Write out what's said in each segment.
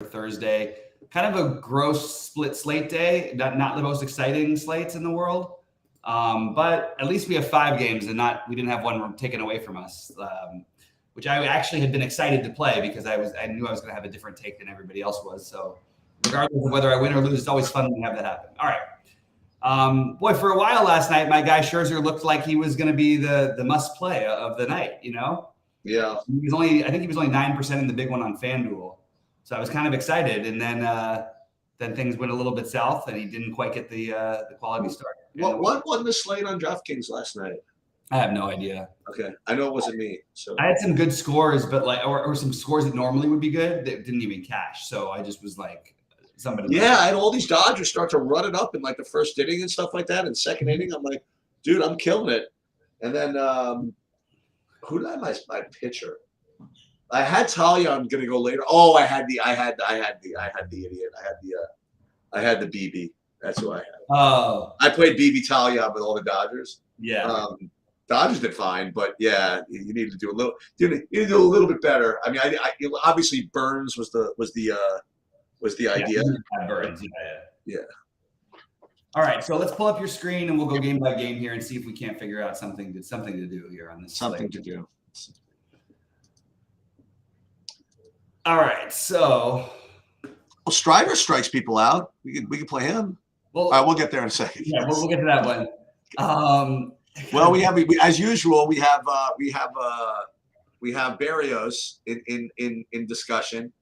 Thursday. Kind of a gross split slate day. Not the most exciting slates in the world. But at least we have 5 games and not we didn't have one taken away from us. Which I actually had been excited to play because I knew I was going to have a different take than everybody else was. So regardless of whether I win or lose, it's always fun to have that happen. All right. Boy, for a while last night, my guy Scherzer looked like he was going to be the must play of the night. Yeah. I think he was only 9% in the big one on FanDuel, so I was kind of excited. And then things went a little bit south, and he didn't quite get the quality start. What won the slate on DraftKings last night? I have no idea. Okay, I know it wasn't me. So I had some good scores, but or some scores that normally would be good that didn't even cash. So I just was like. I had all these Dodgers start to run it up in like the first inning and stuff like that. And second inning, I'm like, dude, I'm killing it. And then who did I have my pitcher? I had Talia. I'm gonna go later. Oh, I had the idiot. I had the BB. That's who I had. Oh, I played BB Talia with all the Dodgers. Yeah. Dodgers did fine, but yeah, you need to do a little. You need to do a little bit better. I mean, I obviously Burns was the idea. Burns, yeah. All right, so let's pull up your screen and we'll go game by game here and see if we can't figure out something to do here on this. Something to do. All right, so. Well, Strider strikes people out. We can play him. Well, all right, we'll get there in a second. Yeah, we'll get to that one. Well, we as usual. We have Barrios in discussion.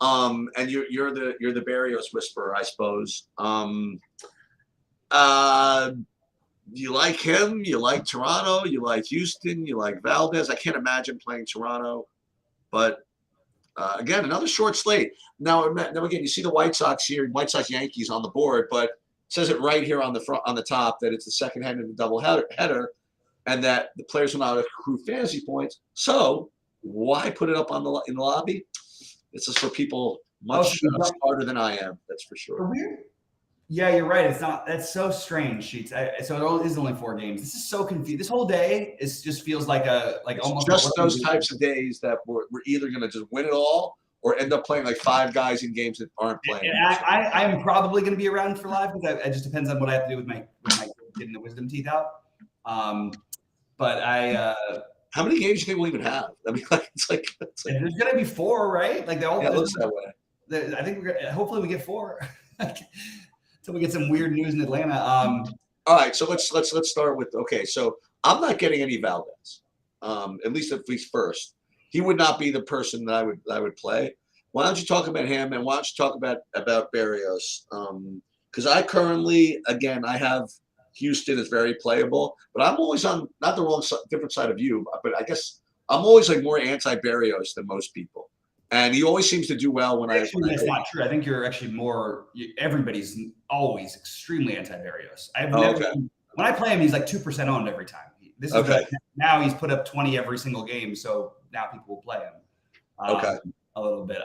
And you're the Barrios whisperer, I suppose. You like him? You like Toronto? You like Houston? You like Valdez? I can't imagine playing Toronto, but again, another short slate. Now again, you see the White Sox here, White Sox Yankees on the board, but it says it right here on the front on the top that it's the second hand of the double header, and that the players will not accrue fantasy points. So why put it up in the lobby? This is for people much smarter than I am. That's for sure. Yeah, you're right. It's not. That's so strange, Sheets. So it is only 4 games. This is so confusing. This whole day just feels like almost just those types of days that we're either going to just win it all or end up playing like 5 guys in games that aren't playing. And I am probably going to be around for live because it just depends on what I have to do with my getting the wisdom teeth out. But how many games do you think we'll even have? I mean, it's like there's going to be 4, right? Like it looks that way. I think hopefully we get 4 until we get some weird news in Atlanta. All right, so let's start with So I'm not getting any Valdez, at least first. He would not be the person that I would play. Why don't you talk about him and why don't you talk about Barrios? Because I currently, again, I have Houston is very playable, but I'm always on not the different side of you, but I guess I'm always like more anti-Barrios than most people, and he always seems to do well when that's not true. I think you're actually everybody's always extremely anti-Barrios. When I play him, he's like 2% owned every time. This is now he's put up 20 every single game, so now people will play him. A little bit.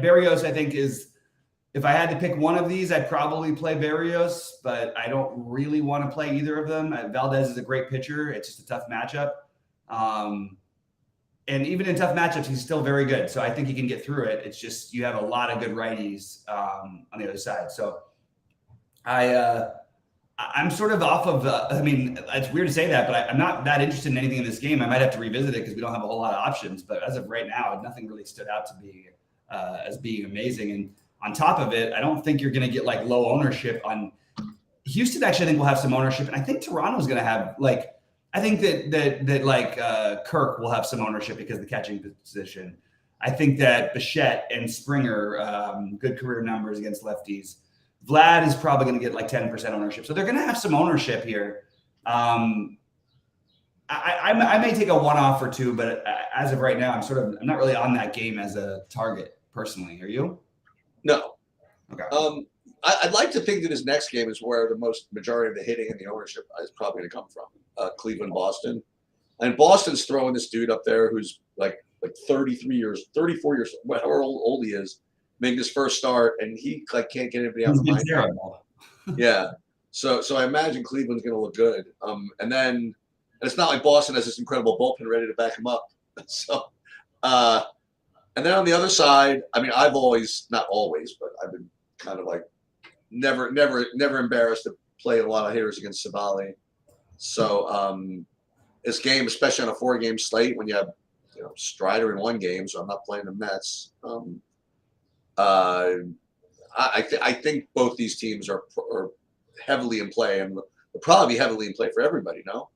Barrios, I think is. If I had to pick one of these, I'd probably play Barrios, but I don't really want to play either of them. Valdez is a great pitcher. It's just a tough matchup. And even in tough matchups, he's still very good. So I think he can get through it. It's just you have a lot of good righties on the other side. So I'm sort of off of I mean, it's weird to say that, but I'm not that interested in anything in this game. I might have to revisit it because we don't have a whole lot of options. But as of right now, nothing really stood out to me as being amazing. And on top of it, I don't think you're going to get like low ownership on Houston. Actually, I think we'll have some ownership, and I think Toronto's going to have I think that Kirk will have some ownership because of the catching position. I think that Bichette and Springer, good career numbers against lefties. Vlad is probably going to get like 10% ownership, so they're going to have some ownership here. I may take a one-off or two, but as of right now, I'm not really on that game as a target personally. Are you? No. Okay. I'd like to think that his next game is where the majority of the hitting and the ownership is probably going to come from. Cleveland, Boston, and Boston's throwing this dude up there who's like 34 years, however old he is, making his first start, and he can't get anybody out of the mind. Yeah. So I imagine Cleveland's going to look good. And it's not like Boston has this incredible bullpen ready to back him up. So And then on the other side, I mean, I've always, not always, but I've been kind of like never embarrassed to play a lot of hitters against Savali. So this game, especially on a 4-game slate, when you have Strider in one game, so I'm not playing the Mets. I think both these teams are heavily in play, and will probably be heavily in play for everybody. No.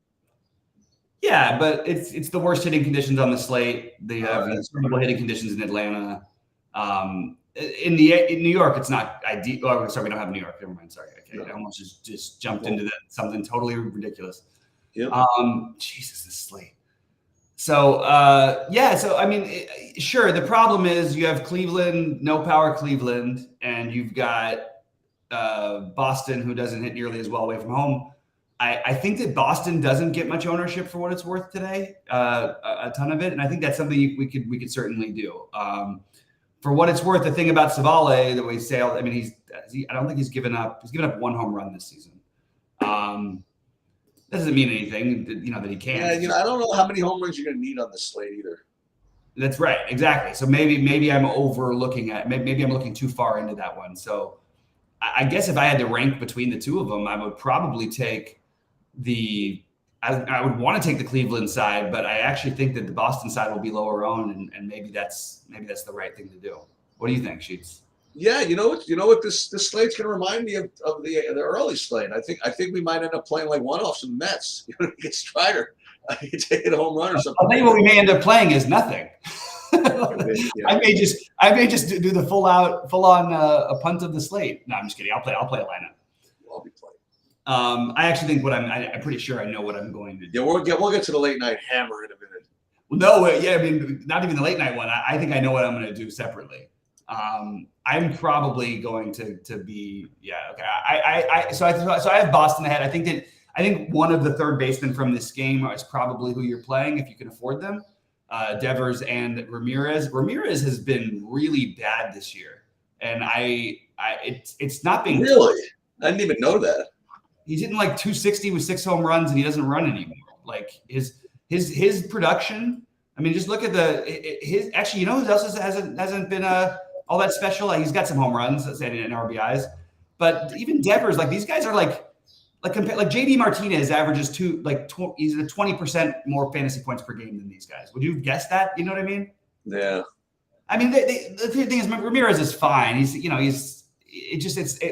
Yeah, but it's the worst hitting conditions on the slate. They have terrible hitting conditions in Atlanta. In New York, it's not ideal. Oh, sorry, we don't have New York. Never mind. Sorry, okay. I almost just jumped into that something totally ridiculous. Yep. Jesus, this slate. So so I mean, sure. The problem is you have Cleveland, no power Cleveland, and you've got Boston, who doesn't hit nearly as well away from home. I think that Boston doesn't get much ownership for what it's worth today, a ton of it, and I think that's something we could certainly do. For what it's worth, the thing about Savale that we say, I mean, I don't think he's given up. He's given up 1 home run this season. That doesn't mean anything, that he can't. Yeah, I don't know how many home runs you're going to need on this slate either. That's right, exactly. So maybe I'm overlooking at. Maybe I'm looking too far into that one. So I guess if I had to rank between the two of them, I would probably take I would want to take the Cleveland side, but I actually think that the Boston side will be lower owned, and maybe that's the right thing to do. What do you think, Sheets? Yeah, you know what this slate's going to remind me of the early slate. I think we might end up playing like one-offs in the Mets. Get Strider, take it a home run or something. I'll tell you what we may end up playing is nothing. Yeah. I may just do the full on a punt of the slate. No, I'm just kidding. I'll play a lineup. I'll be playing. I actually think I'm pretty sure I know what I'm going to do. Yeah, we'll get to the late night hammer in a minute. No, I mean, not even the late night one. I think I know what I'm going to do separately. I'm probably going to be okay. So I have Boston ahead. I think one of the third basemen from this game is probably who you're playing if you can afford them. Devers and Ramirez. Ramirez has been really bad this year, and it's not being really. I didn't even know that. He's hitting like 260 with 6 home runs, and he doesn't run anymore. Like his production. I mean, just look at his. Actually, who else hasn't been all that special? Like, he's got some home runs and RBIs, but even Devers, like these guys are like JD Martinez averages he's at 20% more fantasy points per game than these guys. Would you guess that? You know what I mean? Yeah. I mean, the thing is, Ramirez is fine.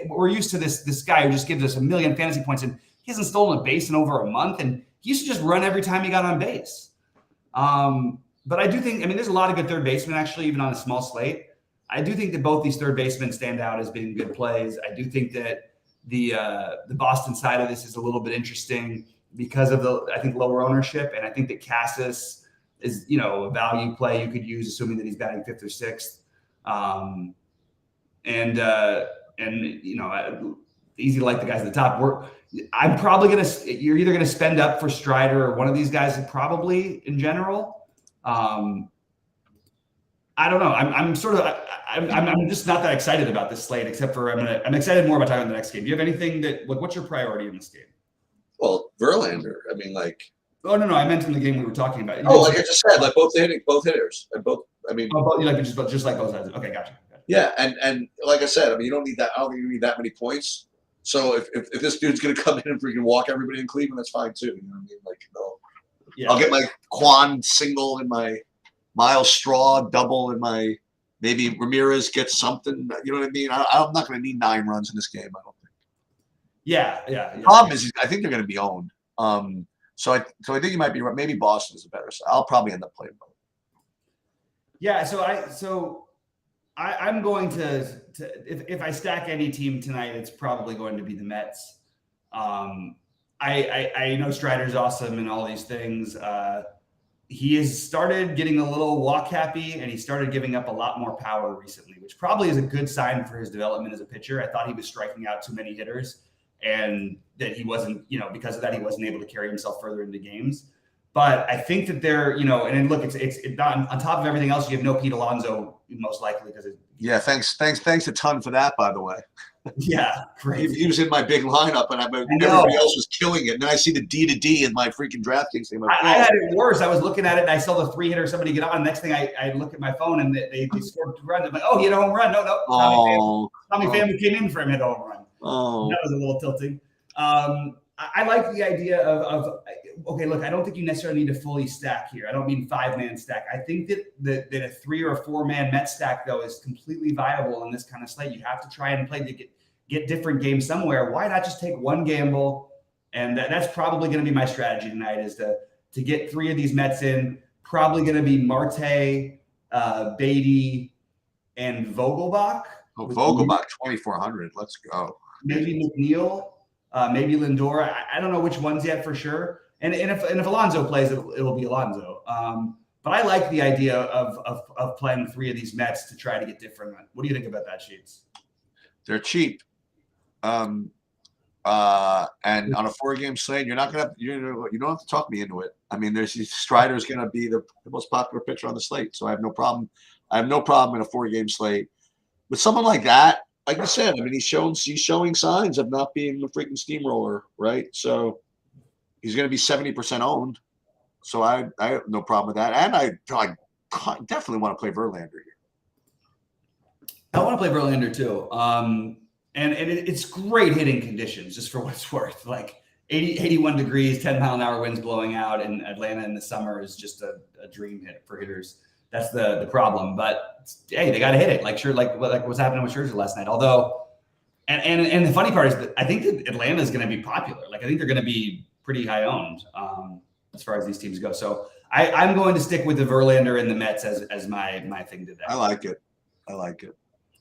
We're used to this guy who just gives us 1 million fantasy points, and he hasn't stolen a base in over a month, and he used to just run every time he got on base. But I do think, there's a lot of good third basemen actually, even on a small slate. I do think that both these third basemen stand out as being good plays. I do think that the Boston side of this is a little bit interesting because of I think lower ownership, and I think that Cassis is a value play you could use, assuming that he's batting 5th or 6th. Easy to like the guys at the top. You're either gonna spend up for Strider or one of these guys, probably in general. I don't know. I'm just not that excited about this slate, except for I'm excited more about talking about the next game. Do you have anything what's your priority in this game? Well, Verlander. Oh no, I meant in the game we were talking about. Like I just said, like both hitters, and both. Just like both sides. Okay, gotcha. Yeah, and like I said, you don't need that. I don't think you need that many points. So if this dude's gonna come in and freaking walk everybody in Cleveland, that's fine too. You know what I mean? I'll get my Quan single and my Miles Straw double and my maybe Ramirez gets something. You know what I mean? I'm not gonna need 9 runs in this game. I don't think. Yeah. The problem is, I think they're gonna be owned. So I think you might be right. Maybe Boston is a better. So I'll probably end up playing both. Yeah. I'm going to if I stack any team tonight, it's probably going to be the Mets. I know Strider's awesome and all these things. He has started getting a little walk happy, and he started giving up a lot more power recently, which probably is a good sign for his development as a pitcher. I thought he was striking out too many hitters, and that he wasn't, because of that, he wasn't able to carry himself further into games. But I think that they're, and then look, it's not, on top of everything else, you have no Pete Alonso most likely because thanks a ton for that, by the way. Yeah, great. He was in my big lineup, and everybody else was killing it. And then I see the D to D in my freaking DraftKings thing. I had it worse. I was looking at it, and I saw the 3-hitter somebody get on. Next thing I look at my phone, and they scored 2 runs. I'm like, oh, he hit a home run. No. Tommy Pham came in for him, hit a home run. That was a little tilting. I like the idea of okay, look, I don't think you necessarily need to fully stack here. I don't mean 5-man stack. I think that a 3 or 4-man Met stack, though, is completely viable in this kind of slate. You have to try and play to get different games somewhere. Why not just take one gamble? And that's probably going to be my strategy tonight, is to get 3 of these Mets in. Probably going to be Marte, Beatty, and Vogelbach. Oh, Vogelbach, 2,400. Let's go. Maybe McNeil. Maybe Lindor. I don't know which ones yet for sure. And if Alonso plays, it'll be Alonso. But I like the idea of playing 3 of these Mets to try to get different. What do you think about that, Sheets? They're cheap. And on a 4-game slate, you don't have to talk me into it. I mean, Strider's going to be the most popular pitcher on the slate, so I have no problem. I have no problem in a 4-game slate with someone like that. Like you said, I mean, he's showing signs of not being a freaking steamroller, right? So he's going to be 70% owned. So I have no problem with that. And I definitely want to play Verlander here. I want to play Verlander too. And it's great hitting conditions, just for what it's worth. Like 81 degrees, 10-mile-an-hour winds blowing out in Atlanta in the summer is just a dream hit for hitters. That's the problem. But hey, they got to hit it. Like what's happening with Scherzer last night. Although, and the funny part is that I think that Atlanta is going to be popular. Like I think they're going to be pretty high owned as far as these teams go. So I'm going to stick with the Verlander and the Mets as my thing today. I like it.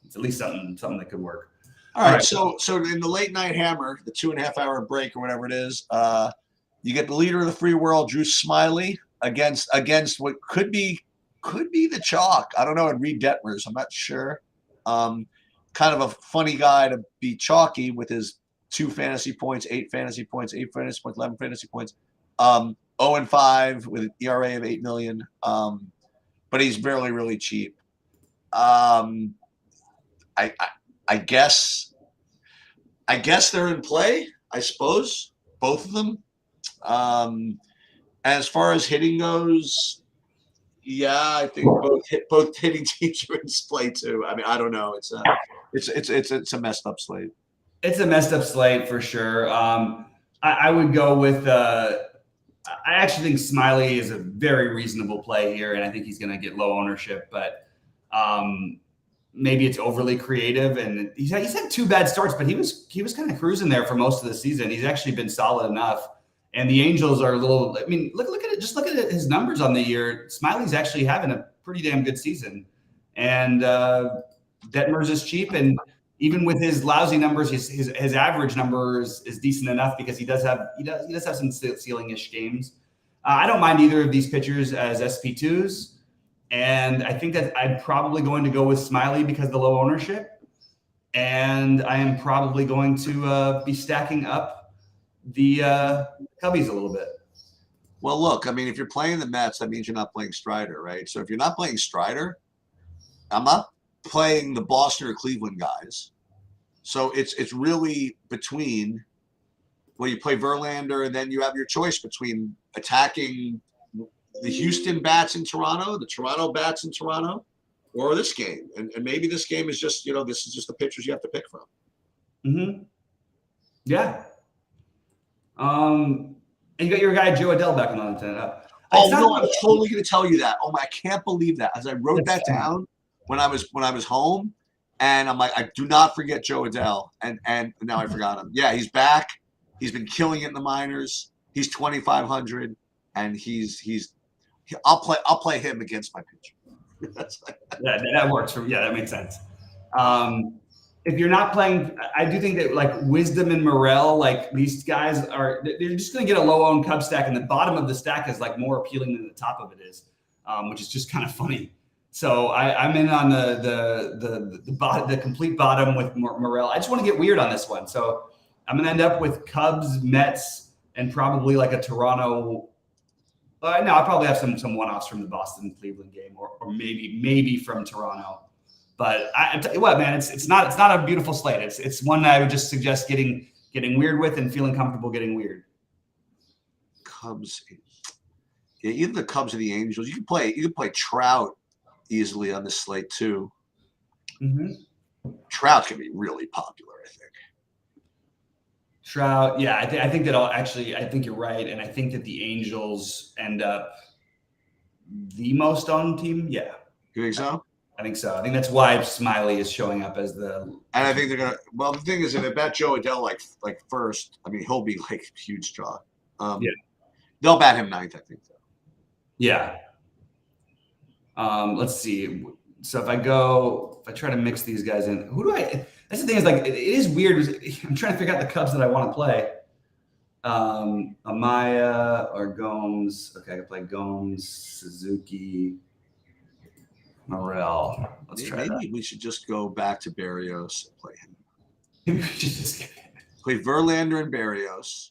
It's at least something that could work. All right. So in the late night hammer, the 2.5-hour break or whatever it is, you get the leader of the free world, Drew Smiley, against what could be the chalk. I don't know. And Reed Detmers, I'm not sure. Kind of a funny guy to be chalky with his 2 fantasy points, 8 fantasy points, 8 fantasy points, 11 fantasy points. 0-5 with an ERA of 8 million. But he's barely really cheap. I guess they're in play, I suppose, both of them. As far as hitting goes, yeah, I think both hitting teams are in play too. I mean, I don't know. It's a messed up slate. It's a messed up slate for sure. I would go with. I actually think Smiley is a very reasonable play here, and I think he's going to get low ownership, but. Maybe it's overly creative, and he's had 2 bad starts, but he was kind of cruising there for most of the season. He's actually been solid enough, and the Angels are a little. I mean, look at it. Just look at his numbers on the year. Smiley's actually having a pretty damn good season, and Detmers is cheap, and even with his lousy numbers, his average number is decent enough because he does have some ceiling-ish games. I don't mind either of these pitchers as SP2s. And I think that I'm probably going to go with Smiley because of the low ownership. And I am probably going to be stacking up the Cubbies a little bit. Well, look, I mean, if you're playing the Mets, that means you're not playing Strider, right? So if you're not playing Strider, I'm not playing the Boston or Cleveland guys. So it's really between, well, you play Verlander, and then you have your choice between attacking the Houston bats in Toronto, the Toronto bats in Toronto, or this game. And maybe this game is just, this is just the pitchers you have to pick from. Mm-hmm. Yeah. And you got your guy Joe Adele back on the lineup. Oh no, I was totally going to tell you that. Oh my, I can't believe that. As I wrote that down when I was home, and I'm like, I do not forget Joe Adele. And now I forgot him. Yeah, he's back. He's been killing it in the minors. He's 2,500, and I'll play him against my pitcher. that works for me. Yeah, that makes sense. If you're not playing, I do think that like Wisdom and Morel, like these guys they're just going to get a low owned Cub stack, and the bottom of the stack is like more appealing than the top of it is, which is just kind of funny. So I'm in on the complete bottom with Morel. I just want to get weird on this one. So I'm going to end up with Cubs, Mets, and probably like a Toronto. No, I'll probably have some one-offs from the Boston-Cleveland game, or maybe from Toronto. But I tell you what, man, it's not a beautiful slate. It's one I would just suggest getting weird with and feeling comfortable getting weird. Cubs, yeah, either the Cubs or the Angels. You can play Trout easily on this slate too. Mm-hmm. Trout can be really popular, I think. Trout, yeah, I think that I think you're right, and I think that the Angels end up the most owned team. Yeah, You think so? I think so. I think that's why Smiley is showing up as the. And I think they're gonna. Well, the thing is, if they bet Joe Adele like first, I mean, he'll be like a huge draw. Yeah. They'll bat him ninth, I think. So. Yeah. Let's see. So if I try to mix these guys in, who do I? That's the thing is like it is weird. I'm trying to figure out the Cubs that I want to play. Amaya or Gomes. Okay, I can play Gomes, Suzuki, Morel. Let's try that. Maybe we should just go back to Berrios and play him. Maybe we should just play Verlander and Berrios,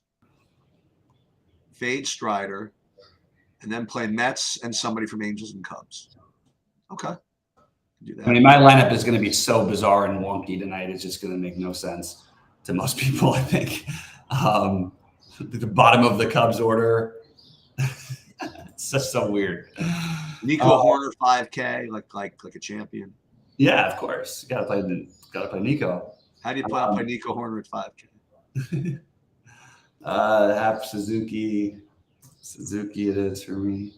fade Strider, and then play Mets and somebody from Angels and Cubs. Okay. Do that. I mean, my lineup is going to be so bizarre and wonky tonight. It's just going to make no sense to most people, I think. The bottom of the Cubs order. It's just so weird. Nico Horner 5K, like a champion. Yeah, of course. You gotta play Nico. How do you play Nico Horner at 5K? Have Suzuki. Suzuki it is for me.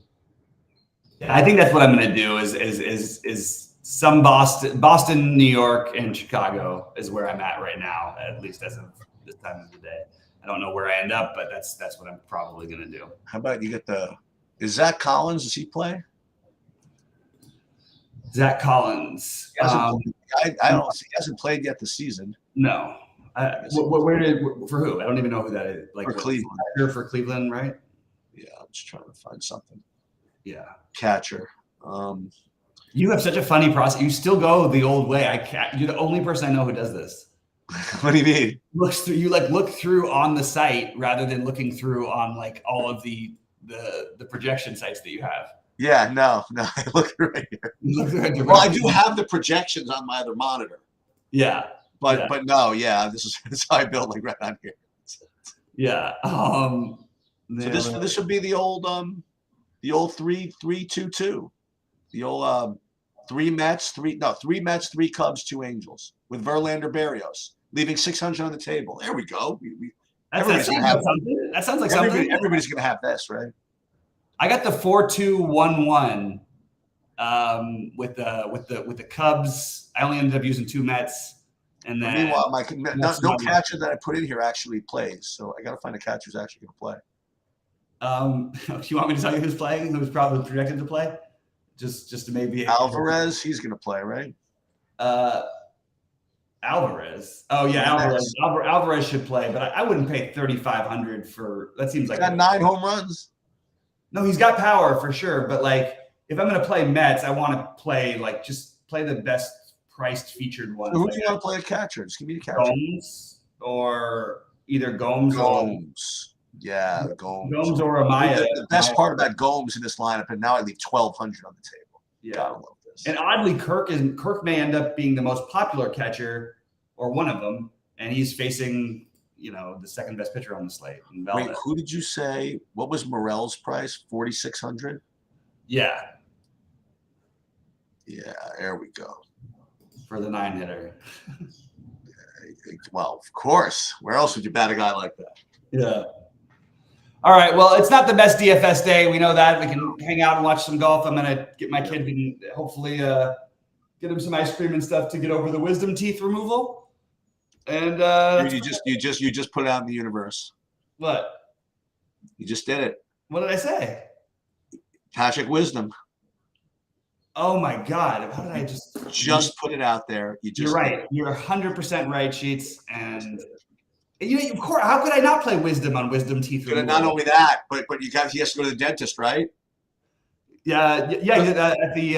Yeah, I think that's what I'm gonna do is some Boston, New York, and Chicago is where I'm at right now, at least as of this time of the day. I don't know where I end up, but that's what I'm probably gonna do. How about you get is Zach Collins, does he play? Zach Collins. I don't see, he hasn't played yet this season. No. For who? I don't even know who that is. Like for Cleveland. For Cleveland, right? Yeah, I'm just trying to find something. Yeah. Catcher. You have such a funny process. You still go the old way. You're the only person I know who does this. What do you mean? You look through on the site rather than looking through on like all of the projection sites that you have. Yeah, no, I look right here. Well, I do have the projections on my other monitor. Yeah. But no, yeah, this is how I build like right on here. Yeah. So this would be the old 3-2-2. The old 3 Mets, 3 Cubs, 2 Angels with Verlander Berrios, leaving 600 on the table. There we go. That sounds like something. Everybody's gonna have this, right? I got the 4-2-1-1 with the Cubs. I only ended up using 2 Mets, and then meanwhile, no catcher that I put in here actually plays. So I got to find a catcher who's actually going to play. You want me to tell you who's playing? Who's probably projected to play? Just to maybe Alvarez. He's going to play, right? Alvarez. Oh yeah, Alvarez. Alvarez should play, but I wouldn't pay $3,500 for that. Seems like he's got 9 home runs. No, he's got power for sure, but like if I'm going to play Mets, I want to play just play the best priced featured one. So who do you want to play a catcher? Just give me the catcher. Gomes or either Gomes. Yeah, Gomes. Gomes or Amaya. The best part about Gomes in this lineup, and now I leave 1,200 on the table. Yeah. Gotta love this. And oddly, Kirk may end up being the most popular catcher or one of them, and he's facing the second best pitcher on the slate. Wait, who did you say? What was Morel's price? 4,600. Yeah. Yeah, there we go. For the 9-hitter. Well, of course. Where else would you bat a guy like that? Yeah. All right. Well, it's not the best DFS day. We know that. We can hang out and watch some golf. I'm gonna get my kid and hopefully get him some ice cream and stuff to get over the wisdom teeth removal. And you just put it out in the universe. What? You just did it. What did I say? Patrick Wisdom. Oh my God! How did I just put it out there? You're right. You're 100% right, Sheets. And of course, how could I not play Wisdom on Wisdom Teeth? Not only that, but he has to go to the dentist, right? Yeah. At the.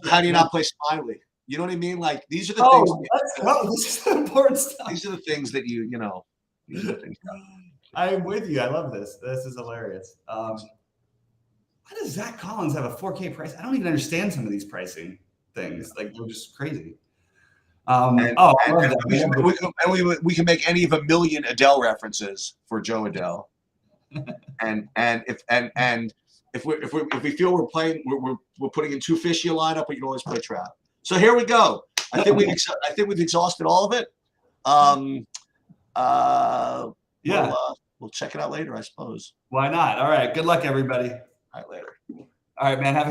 How do you not play Smiley? You know what I mean? Like these are the things. Let's go. This is the important stuff. These are the things that you know. These are the things. I'm with you. I love this. This is hilarious. Why does Zach Collins have a 4K price? I don't even understand some of these pricing. things. Like they're just crazy. And, I and, love and, that. we can make any of a million Adele references for Joe Adele. and if we feel we're playing, we're putting in too fishy a lineup, we can always play trap. So here we go. I think we've exhausted all of it. We'll check it out later, I suppose. Why not? All right. Good luck, everybody. All right, later. All right, man. Have a